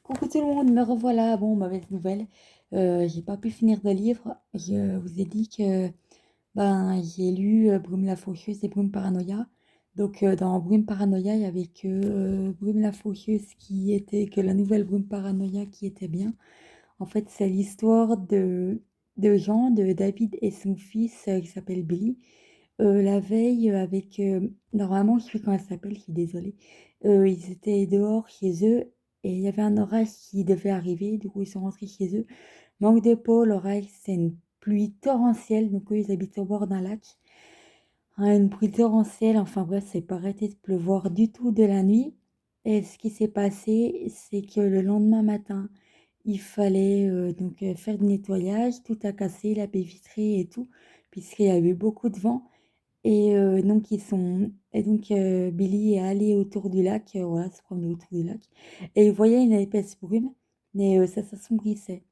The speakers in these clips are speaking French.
Coucou tout le monde, me revoilà. Bon, mauvaise nouvelle. J'ai pas pu finir de livre. Je vous ai dit que j'ai lu Brume la Faucheuse et Brume Paranoïa. Donc dans Brume Paranoïa, il y avait que Brume la Faucheuse qui était, que la nouvelle Brume Paranoïa qui était bien. En fait, c'est l'histoire de Jean, de David et son fils qui s'appelle Billy. La veille, normalement, je sais plus comment elle s'appelle, je suis désolée. Ils étaient dehors chez eux et il y avait un orage qui devait arriver. Du coup, ils sont rentrés chez eux. Manque de peau, l'orage, c'est une pluie torrentielle. Donc, eux, ils habitent au bord d'un lac. Hein, une pluie torrentielle, enfin bref, c'est pas arrêté de pleuvoir du tout de la nuit. Et ce qui s'est passé, c'est que le lendemain matin, il fallait faire du nettoyage. Tout a cassé, la baie vitrée et tout, puisqu'il y a eu beaucoup de vent. Et donc Billy est allé autour du lac, voilà, se promener autour du lac, et il voyait une épaisse brume, mais ça s'assombrissait.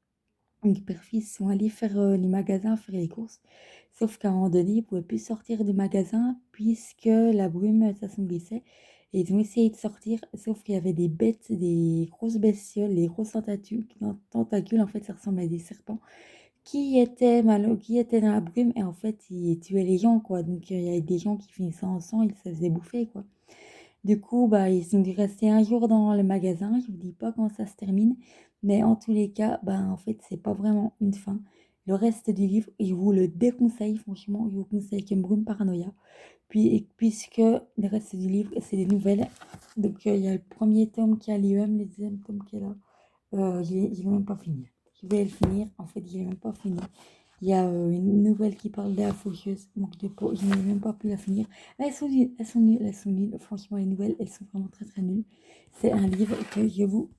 Donc les père-fils sont allés faire les magasins, faire les courses, sauf qu'à un moment donné, ils ne pouvaient plus sortir du magasin puisque la brume s'assombrissait. Et ils ont essayé de sortir, sauf qu'il y avait des bêtes, des grosses bestioles, des grosses tentacules, en fait, ça ressemble à des serpents qui étaient dans la brume et en fait ils tuaient les gens quoi. Donc il y avait des gens qui finissaient en sang, ils se faisaient bouffer quoi. Du coup ils ont dû rester un jour dans le magasin. Je vous dis pas comment ça se termine, mais en tous les cas en fait c'est pas vraiment une fin. Le reste du livre, je vous le déconseille, franchement, je vous conseille que Brume Paranoïa. Puisque le reste du livre, c'est des nouvelles. Donc, il y a le premier tome qui a l'IEM, le deuxième tome qui est là. Je l'ai même pas fini. Je vais le finir. En fait, je l'ai même pas fini. Il y a une nouvelle qui parle de la faucheuse, manque de peau. Je n'ai même pas pu la finir. Mais elles sont nulles, elles sont nulles, elles sont nulles. Franchement, les nouvelles, elles sont vraiment très très nulles. C'est un livre que je vous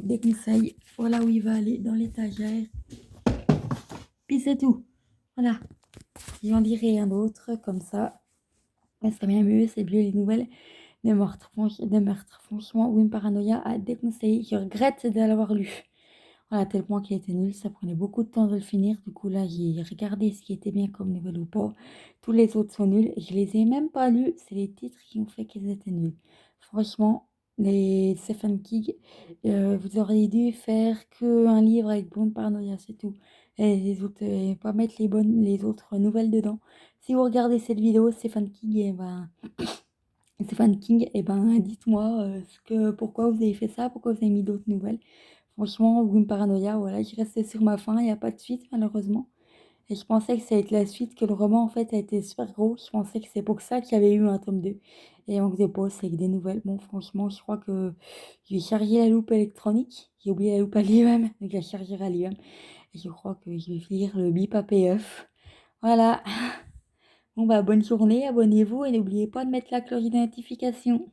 déconseille. Voilà où il va aller, dans l'étagère. Puis c'est tout. Voilà. J'en dirai rien d'autre, comme ça. Mais c'est bien mieux, c'est mieux les nouvelles de meurtre. Franchement, Wim Paranoia a déconseillé. Je regrette de l'avoir lu. Voilà, à tel point qu'il était nul, ça prenait beaucoup de temps de le finir. Du coup, là, j'ai regardé ce qui était bien comme nouvelle ou pas. Tous les autres sont nuls. Et je les ai même pas lus. C'est les titres qui ont fait qu'ils étaient nuls. Franchement, les Stephen King, vous auriez dû faire que un livre avec Brume Paranoia, c'est tout. Et les autres, pas mettre les autres nouvelles dedans. Si vous regardez cette vidéo, Stéphane King, dites-moi pourquoi vous avez fait ça, pourquoi vous avez mis d'autres nouvelles. Franchement, Room Paranoia, voilà, je restais sur ma faim, il n'y a pas de suite malheureusement. Et je pensais que ça allait être la suite, que le roman en fait a été super gros. Je pensais que c'est pour ça qu'il y avait eu un tome 2. Et manque de pause avec des nouvelles. Bon, franchement, je crois que je vais charger la loupe électronique. J'ai oublié la loupe à l'IEM, donc je la chargerai à l'IEM. Et je crois que je vais finir le bip APF. Voilà. Bon, bonne journée, abonnez-vous et n'oubliez pas de mettre la cloche de notification.